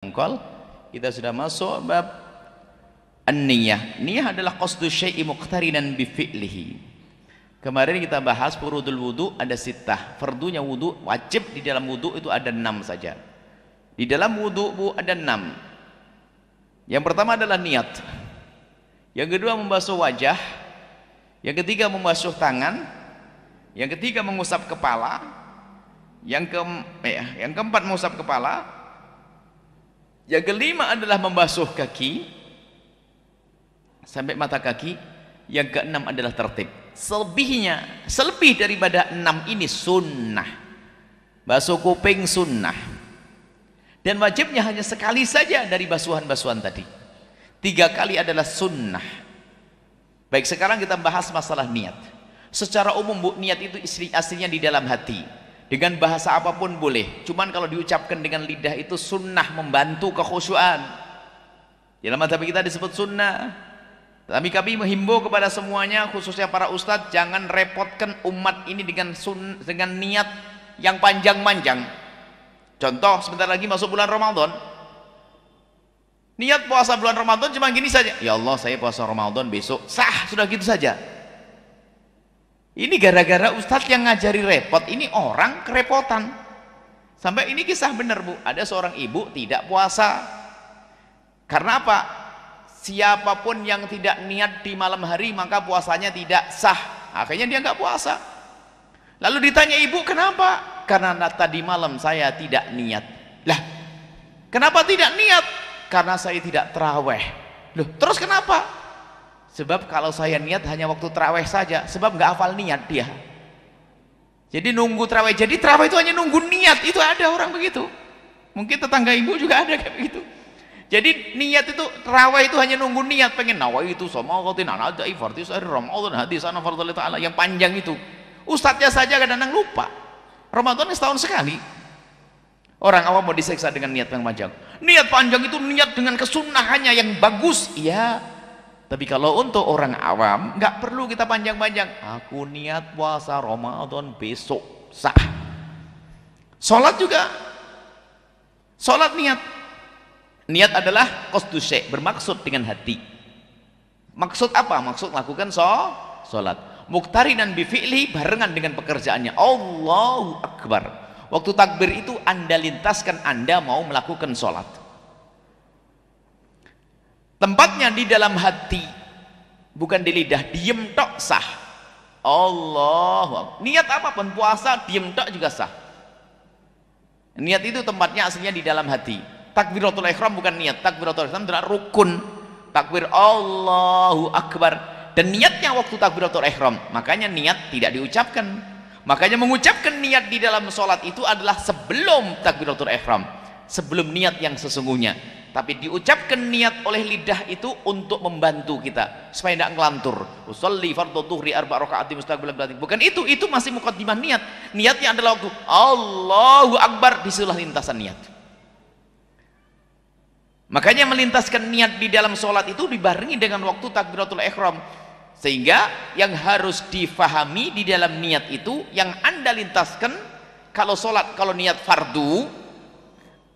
Engkol, kita sudah masuk bab an-niyah. Niyah adalah qasdu syai'i muqtarinan bi fi'lihi. Kemarin kita bahas furudul wudu ada sittah. Fardunya wudu wajib di dalam wudu itu ada 6 saja. Di dalam wudu ada 6. Yang pertama adalah niat. Yang kedua membasuh wajah. Yang ketiga membasuh tangan. Yang ketiga mengusap kepala. Yang keempat mengusap kepala. Yang kelima adalah membasuh kaki sampai mata kaki. Yang keenam adalah tertib. Selebih daripada 6 ini sunnah. Basuh kuping sunnah. Dan wajibnya hanya sekali saja dari basuhan-basuhan tadi. 3 kali adalah sunnah. Baik, sekarang kita bahas masalah niat. Secara umum bu, niat itu aslinya di dalam hati. Dengan bahasa apapun boleh, cuman kalau diucapkan dengan lidah itu sunnah, membantu kekhusyuan. Dalam mazhab kita disebut sunnah. Tapi kami menghimbau kepada semuanya, khususnya para ustadz, jangan repotkan umat ini dengan niat yang panjang-panjang. Contoh, sebentar lagi masuk bulan Ramadan. Niat puasa bulan Ramadan cuma gini saja. Ya Allah, saya puasa Ramadan besok. Sah, sudah gitu saja. Ini gara-gara ustadz yang ngajari repot, ini orang kerepotan. Sampai ini kisah benar bu, ada seorang ibu tidak puasa. Karena apa? Siapapun yang tidak niat di malam hari maka puasanya tidak sah. Akhirnya dia nggak puasa. Lalu ditanya ibu, kenapa? Karena tadi malam saya tidak niat. Lah, kenapa tidak niat? Karena saya tidak terawih. Loh, terus kenapa? Sebab kalau saya niat hanya waktu terawih saja, sebab nggak hafal niat dia. Jadi nunggu terawih. Jadi terawih itu hanya nunggu niat. Itu ada orang begitu. Mungkin tetangga ibu juga ada kayak begitu. Jadi niat itu, terawih itu hanya nunggu niat. Pengen nawaitu samawati nanadai fartis Ramadan hadis ana fardhu ta'ala yang panjang itu. Ustadznya saja kadang-kadang lupa. Ramadan setahun sekali. Orang awam mau disiksa dengan niat yang panjang. Niat panjang itu niat dengan kesunahannya yang bagus. Iya. Tapi kalau untuk orang awam nggak perlu kita panjang-panjang. Aku niat puasa Ramadan besok, sah. Sholat juga, sholat niat. Niat adalah qasdu syai', bermaksud dengan hati. Maksud apa? Maksud lakukan sholat. Muqtarinan bi fi'li, barengan dengan pekerjaannya. Allahu Akbar. Waktu takbir itu Anda lintaskan Anda mau melakukan sholat. Tempatnya di dalam hati, bukan di lidah. Diem tok sah. Allah. Niat apapun, puasa diem tok juga sah. Niat itu tempatnya aslinya di dalam hati. Takbiratul ihram bukan niat. Takbiratul ihram adalah rukun. Takbir Allahu Akbar. Dan niatnya waktu takbiratul ihram. Makanya niat tidak diucapkan. Makanya mengucapkan niat di dalam sholat itu adalah sebelum takbiratul ihram. Sebelum niat yang sesungguhnya. Tapi diucapkan niat oleh lidah itu untuk membantu kita supaya tidak ngelantur. Usolli fardhu dhuhri 4 rakaat mustaqbilan qiblat. Bukan itu masih muqaddimah niat. Niatnya adalah waktu Allahu Akbar, disulah lintasan niat. Makanya melintaskan niat di dalam sholat itu dibarengi dengan waktu takbiratul ihram. Sehingga yang harus difahami di dalam niat itu, yang Anda lintaskan kalau sholat, kalau niat fardu,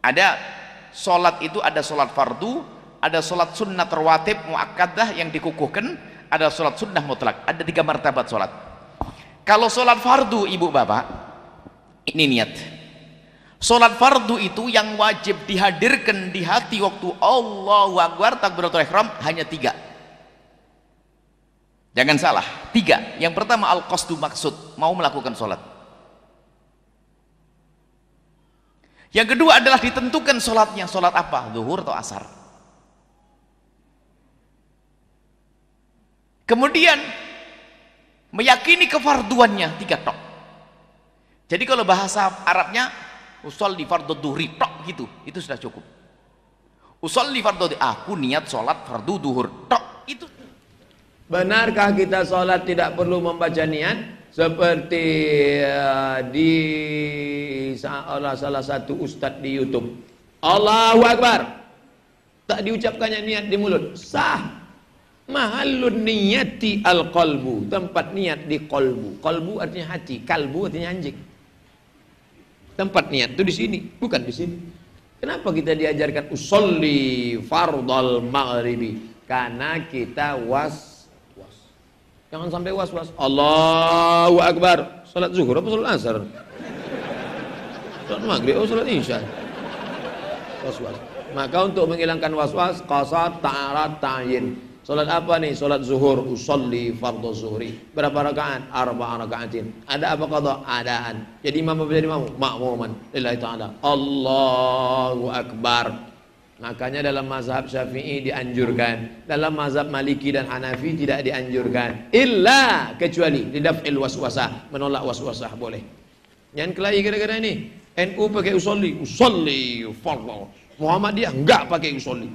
ada sholat itu ada sholat fardu, ada sholat sunnah rawatib muakkadah yang dikukuhkan, ada sholat sunnah mutlak. Ada 3 martabat sholat. Kalau sholat fardu ibu bapak, ini niat. Sholat fardu itu yang wajib dihadirkan di hati waktu Allahu Akbar takbiratul ihram hanya 3. Jangan salah, 3. Yang pertama al-qasdu, maksud, mau melakukan sholat. Yang kedua adalah ditentukan sholatnya. Sholat apa? Zuhur atau asar? Kemudian meyakini kefarduannya 3 tok. Jadi kalau bahasa Arabnya usolli fardhu dhuhri tok gitu, itu sudah cukup. Usolli fardhu, aku niat sholat fardu duhur tok, itu. Benarkah kita sholat tidak perlu membaca niat? Seperti di salah satu ustadz di YouTube, Allahu Akbar, tak diucapkannya niat di mulut, sah. Mahallun niyati al-qalbu, tempat niat di qalbu. Qalbu artinya hati, kalbu artinya anjing. Tempat niat itu di sini, bukan di sini. Kenapa kita diajarkan usolli fardal maghribi? Karena kita was. Jangan sampai was-was. Allahu Akbar. Salat zuhur apa salat asar? Salat maghrib atau salat isya? Was-was. Maka untuk menghilangkan was-was, qasad, ta'arat, ta'yin. Salat apa nih? Salat zuhur, usolli fardhu zuhri. Berapa rakaat? 4 rakaatin. Ada apa qada? Adaan. Jadi imam apa jadi makmum? Makmuman lillahi ta'ala. Allahu Akbar. Makanya dalam mazhab Syafi'i dianjurkan, dalam mazhab Maliki dan Hanafi tidak dianjurkan. Illa kecuali lidaf'il waswasah, menolak waswasah boleh. Jangan kelahi gara-gara ini. NU pakai usolli fardhu. Muhammadiyah enggak pakai usolli.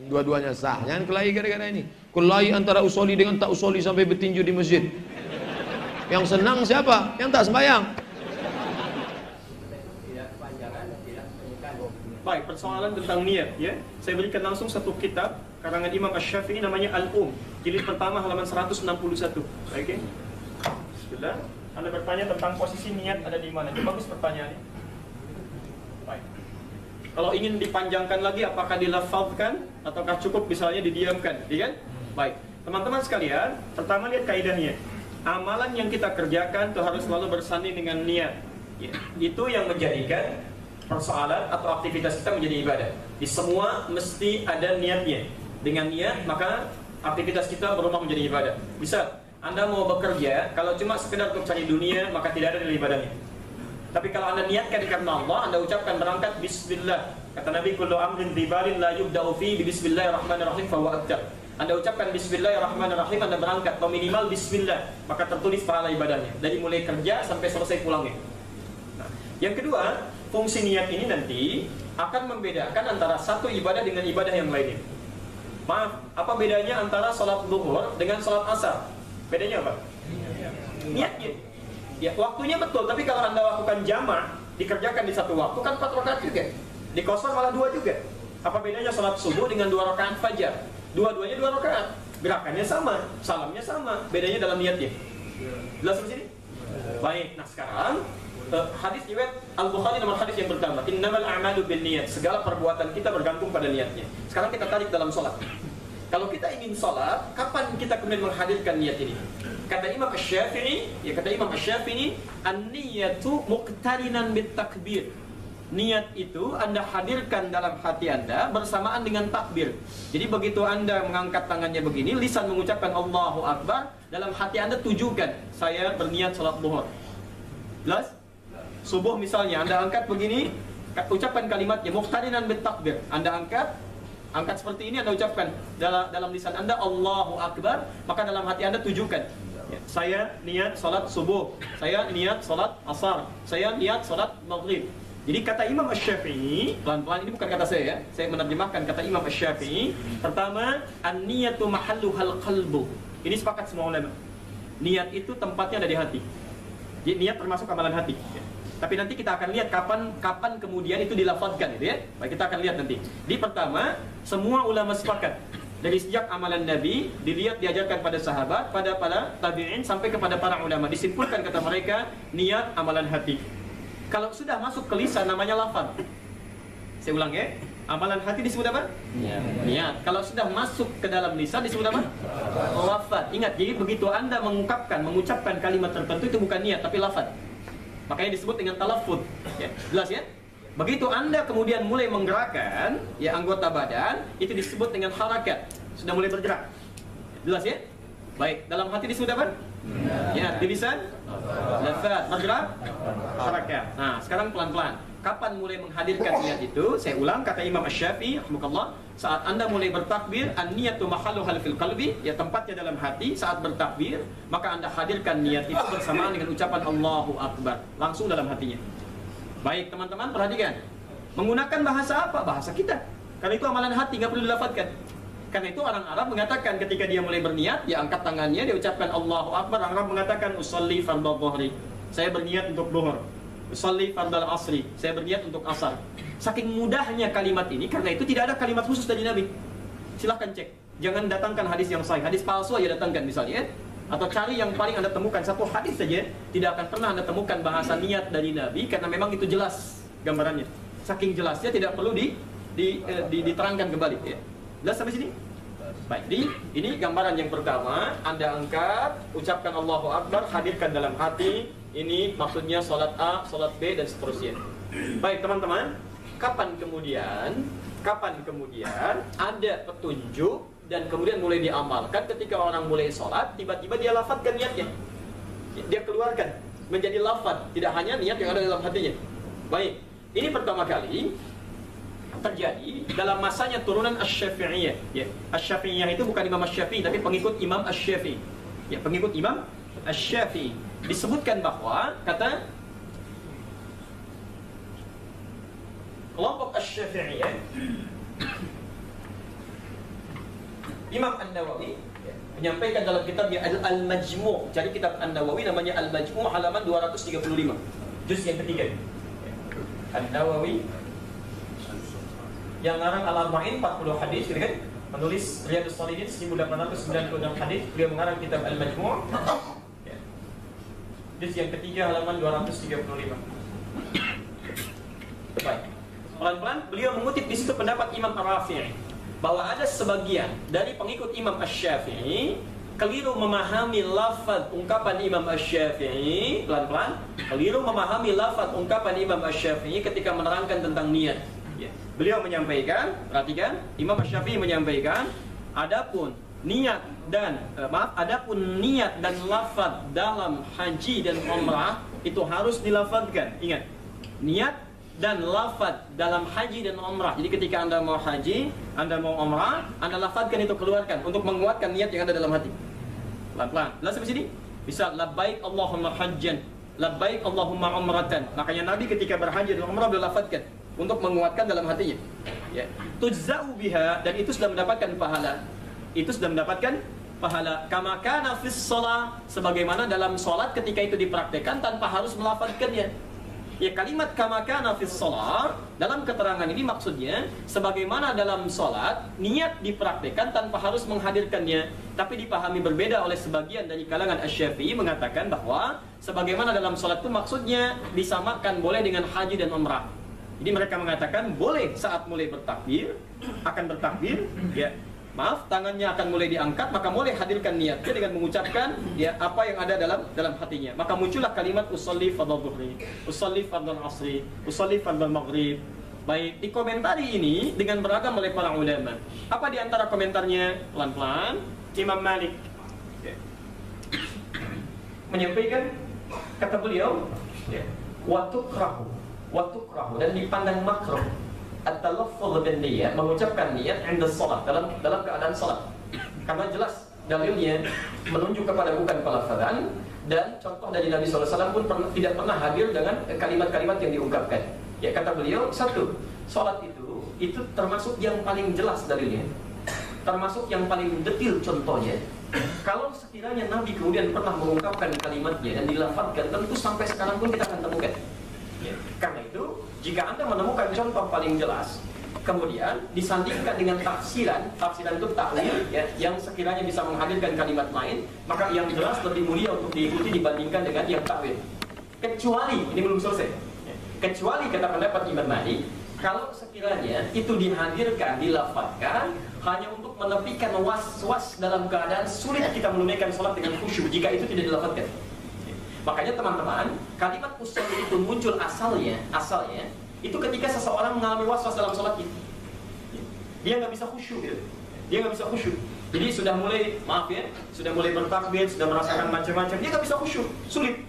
Dua-duanya sah. Jangan kelahi gara-gara ini. Kelahi antara usolli dengan tak usolli sampai bertinju di masjid. Yang senang siapa? Yang tak sembahyang. Baik, persoalan tentang niat ya. Saya berikan langsung satu kitab karangan Imam Asy-Syafi'i namanya jilid pertama halaman 161. Oke. Sudah. Anda bertanya tentang posisi niat ada di mana? Ini bagus pertanyaannya. Baik. Kalau ingin dipanjangkan lagi apakah dilafadzkan ataukah cukup misalnya didiamkan, ya kan? Baik. Teman-teman sekalian, pertama lihat kaidahnya. Amalan yang kita kerjakan itu harus selalu bersanding dengan niat. Ya. Itu yang menjadikan persoalan atau aktivitas kita menjadi ibadah. Di semua mesti ada niatnya. Dengan niat maka aktivitas kita berubah menjadi ibadah. Bisa Anda mau bekerja, kalau cuma sekedar untuk cari dunia maka tidak ada nilai ibadahnya. Tapi kalau Anda niatkan karena Allah, Anda ucapkan berangkat bismillah. Kata Nabi, kullu amrin ribalin la yubda'u fi bismillahirrahmanirrahim fa huwa abtar. Anda ucapkan bismillahirrahmanirrahim, Anda berangkat atau minimal bismillah, maka tertulis pahala ibadahnya dari mulai kerja sampai selesai pulangnya. Nah, yang kedua, fungsi niat ini nanti akan membedakan antara satu ibadah dengan ibadah yang lainnya. Maaf, apa bedanya antara sholat zuhur dengan sholat asar? Bedanya apa? Niatnya. Ya, waktunya betul, tapi kalau Anda lakukan jamak, dikerjakan di satu waktu kan 4 rakaat juga. Di qasar malah 2 juga. Apa bedanya sholat subuh dengan 2 rakaat fajar? Dua-duanya 2 rakaat. Gerakannya sama, salamnya sama, bedanya dalam niatnya. Jelas di sini? Baik, nah sekarang hadis riwayat Al-Bukhari nomor hadis yang pertama, innamal a'malu binniyat. Segala perbuatan kita bergantung pada niatnya. Sekarang kita tarik dalam sholat. Kalau kita ingin sholat, kapan kita kemudian menghadirkan niat ini? Kata Imam Asy-Syafi'i, an-niyatu muqtarinan bit-takbir. Niat itu Anda hadirkan dalam hati Anda bersamaan dengan takbir. Jadi begitu Anda mengangkat tangannya begini, lisan mengucapkan Allahu Akbar, dalam hati Anda tujukan, saya berniat sholat zuhur. Jelas? Subuh misalnya, Anda angkat begini, ucapkan kalimatnya muqtarinan bit-takbir. Anda angkat seperti ini, Anda ucapkan dalam lisan Anda Allahu Akbar, maka dalam hati Anda tujukan, saya niat salat subuh, saya niat salat asar, saya niat salat maghrib. Jadi kata Imam Asy-Syafi'i, pelan-pelan ini bukan kata saya ya, saya menerjemahkan kata Imam Asy-Syafi'i. Pertama, an-niyatu mahalluhal qalbu. Ini sepakat semua ulama. Niat itu tempatnya ada di hati. Jadi niat termasuk amalan hati. Tapi nanti kita akan lihat kapan kemudian itu dilafadzkan, gitu ya. Baik, kita akan lihat nanti. Di pertama, semua ulama sepakat. Dari sejak amalan Nabi dilihat diajarkan pada sahabat, pada tabi'in sampai kepada para ulama, disimpulkan kata mereka niat amalan hati. Kalau sudah masuk ke lisan namanya lafaz. Saya ulang ya. Amalan hati disebut apa? Niat. Kalau sudah masuk ke dalam lisan disebut apa? Lafaz. Ingat, jadi begitu Anda mengucapkan kalimat tertentu itu bukan niat tapi lafaz. Makanya disebut dengan talaffuz. Ya, jelas ya? Begitu Anda kemudian mulai menggerakkan ya anggota badan, itu disebut dengan harakat. Sudah mulai bergerak. Jelas ya? Baik, dalam hati disebut apa? Ya, di lisan lafaz, bergerak, harakat. Nah, sekarang pelan-pelan. Kapan mulai menghadirkan niat itu? Saya ulang kata Imam Asy-Syafi'i rahimahullah, saat Anda mulai bertakbir, an-niyatu mahalluhal fil qalbi, ya tempatnya dalam hati. Saat bertakbir, maka Anda hadirkan niat itu bersamaan dengan ucapan Allahu Akbar, langsung dalam hatinya. Baik, teman-teman perhatikan. Menggunakan bahasa apa? Bahasa kita. Karena itu amalan hati, nggak perlu dilafadzkan. Karena itu orang Arab mengatakan ketika dia mulai berniat, dia angkat tangannya, dia ucapkan Allahu Akbar. Orang Arab mengatakan usolli fardhu dhuhri. Saya berniat untuk zuhur. Usolli fardhu asri. Saya berniat untuk asar. Saking mudahnya kalimat ini, karena itu tidak ada kalimat khusus dari Nabi. Silahkan cek. Jangan datangkan hadis yang sahih. Hadis palsu aja datangkan misalnya. Atau cari yang paling Anda temukan satu hadis saja, tidak akan pernah Anda temukan bahasa niat dari Nabi karena memang itu jelas gambarannya. saking jelasnya tidak perlu diterangkan kembali ya. Jelas sampai sini? Baik, ini gambaran yang pertama. Anda angkat, ucapkan Allahu Akbar, hadirkan dalam hati. Ini maksudnya salat A, salat B, dan seterusnya. Baik teman-teman, kapan kemudian ada petunjuk dan kemudian mulai diamalkan? Ketika orang mulai sholat, tiba-tiba dia lafadzkan niatnya, dia keluarkan menjadi lafaz, tidak hanya niat yang ada dalam hatinya. Baik, ini pertama kali terjadi dalam masanya turunan Asy-Syafi'iyah ya. Asy-Syafi'iyah itu bukan Imam Asy-Syafi'i, tapi pengikut Imam Asy-Syafi'i ya, pengikut Imam Asy-Syafi'i. Disebutkan bahwa kata kelompok Asy-Syafi'iyah, Imam An-Nawawi menyampaikan dalam kitabnya Al-Majmu'. Jadi kitab An-Nawawi namanya Al-Majmu' halaman 235, juz yang ketiga. An-Nawawi yang ngarang Al-Arba'in 40 hadis, gitu kan? Menulis Riyadhus Shalihin 1896 hadis. Beliau mengarang kitab Al-Majmu', juz yang ketiga halaman 235. Baik. Pelan-pelan beliau mengutip di situ pendapat Imam Ar-Rafi'i bahwa ada sebagian dari pengikut Imam Asy-Syafi'i keliru memahami lafaz ungkapan Imam Asy-Syafi'i. Pelan-pelan keliru memahami lafaz ungkapan Imam Asy-Syafi'i ketika menerangkan tentang niat ya. Beliau menyampaikan, perhatikan, Imam Asy-Syafi'i menyampaikan adapun niat dan lafaz dalam haji dan umrah itu harus dilafazkan. Ingat, niat dan lafaz dalam haji dan umrah. Jadi ketika Anda mau haji, Anda mau umrah, Anda lafazkan itu, keluarkan untuk menguatkan niat yang ada dalam hati. Pelan-pelan. Lalu sampai sini bisa labbaik Allahumma hajjan, labbaik Allahumma umratan. Makanya Nabi ketika berhaji dan umrah beliau lafazkan untuk menguatkan dalam hatinya. Ya. Tujza'u biha, dan itu sudah mendapatkan pahala. Itu sudah mendapatkan pahala. Kama kana fis shalah, sebagaimana dalam salat ketika itu dipraktekkan tanpa harus melafazkannya. Ya, kalimat kama kana fis shalah dalam keterangan ini maksudnya sebagaimana dalam salat niat dipraktekkan tanpa harus menghadirkannya, tapi dipahami berbeda oleh sebagian dari kalangan Asy-Syafi'i mengatakan bahwa sebagaimana dalam salat itu maksudnya disamakan boleh dengan haji dan umrah. Jadi mereka mengatakan boleh saat mulai bertakbir, akan bertakbir, ya, maaf, tangannya akan mulai diangkat, maka mulai hadirkan niatnya dengan mengucapkan ya apa yang ada dalam hatinya. Maka muncullah kalimat usolli fardhu dhuhri, usolli fardhu asri, usolli fardhu maghrib. Baik, dikomentari ini dengan beragam oleh para ulama. Apa di antara komentarnya? Pelan-pelan, Imam Malik menyampaikan, kata beliau, wa tukrahu, dan dipandang makruh at-talaffuz bin niyyah, mengucapkan niat inda shalah, dalam keadaan salat. Karena jelas dalilnya menunjuk kepada bukan pelafazan, dan contoh dari Nabi SAW pun tidak pernah hadir dengan kalimat-kalimat yang diungkapkan. Ya, kata beliau, satu, salat itu termasuk yang paling jelas dalilnya, termasuk yang paling detil contohnya. Kalau sekiranya Nabi kemudian pernah mengungkapkan kalimatnya dan dilafazkan, tentu sampai sekarang pun kita akan temukan. Ya, karena itu jika Anda menemukan contoh paling jelas, kemudian disandingkan dengan tafsiran itu takwil ya, yang sekiranya bisa menghadirkan kalimat lain, maka yang jelas lebih mulia untuk diikuti dibandingkan dengan yang takwil. Kecuali, ini belum selesai ya, kecuali kata pendapat Imam Malik, kalau sekiranya itu dihadirkan, dilafazkan hanya untuk menepikan was-was dalam keadaan sulit kita menunaikan sholat dengan khusyuk, jika itu tidak dilafazkan. Makanya teman-teman, kalimat usolli itu muncul asalnya itu ketika seseorang mengalami was-was dalam sholat itu. Dia nggak bisa khusyuk gitu. Dia nggak bisa khusyuk. Jadi sudah mulai, maaf ya, sudah mulai bertakbir, sudah merasakan macam-macam, dia nggak bisa khusyuk, sulit.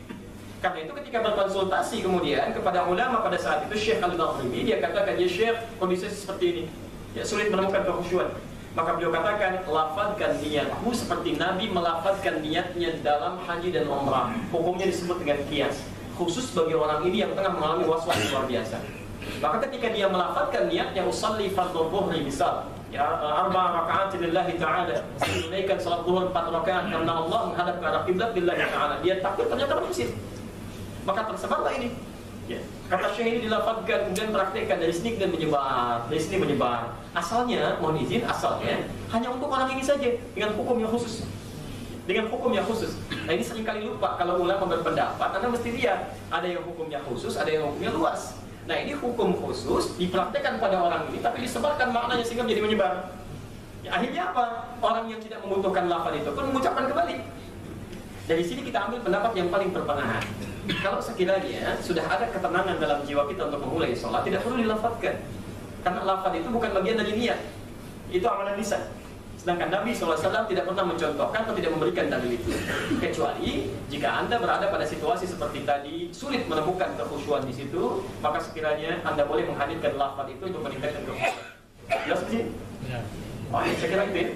Karena itu ketika berkonsultasi kemudian kepada ulama pada saat itu, Syekh Al-Maghribi, dia katakan, ya Syekh, kondisi seperti ini, ya sulit menemukan kekhusyuan. Maka beliau katakan, lafadzkan niatmu seperti Nabi melafadzkan niatnya dalam haji dan umrah. Hukumnya disebut dengan qiyas, khusus bagi orang ini yang tengah mengalami was-was luar biasa. Maka ketika dia melafadzkan niatnya usolli fardhu dhuhri, misal ya 4 rakaat lillahi ta'ala, menunaikan salat zuhur 4 rakaat karena Allah menghadap ke arah kiblat lillahi ta'ala, dia takut ternyata berhasil, maka tersebarlah ini. Ya. Kata Syekh ini dilafadzkan, kemudian praktekkan dari sini dan menyebar, dari sini menyebar. Asalnya, mohon izin, asalnya hanya untuk orang ini saja, dengan hukum yang khusus. Dengan hukum yang khusus. Nah, ini seringkali lupa kalau ulama berpendapat, Anda mesti lihat, ada yang hukumnya khusus, ada yang hukumnya luas. Nah ini hukum khusus dipraktekkan pada orang ini, tapi disebarkan maknanya sehingga menjadi menyebar. Ya, akhirnya apa? Orang yang tidak membutuhkan lafaz itu pun mengucapkan kembali. Dari sini kita ambil pendapat yang paling berpenahan. Kalau sekiranya sudah ada ketenangan dalam jiwa kita untuk memulai sholat, tidak perlu dilafazkan. Karena lafaz itu bukan bagian dari niat. Itu amalan lisan. Sedangkan Nabi SAW tidak pernah mencontohkan atau tidak memberikan dalil itu. Kecuali jika Anda berada pada situasi seperti tadi, sulit menemukan kekhusyuan di situ, maka sekiranya Anda boleh menghadirkan lafaz itu untuk meningkatkan kekhusyuan. Jelas sih? Ya. Oh, saya kira itu ya.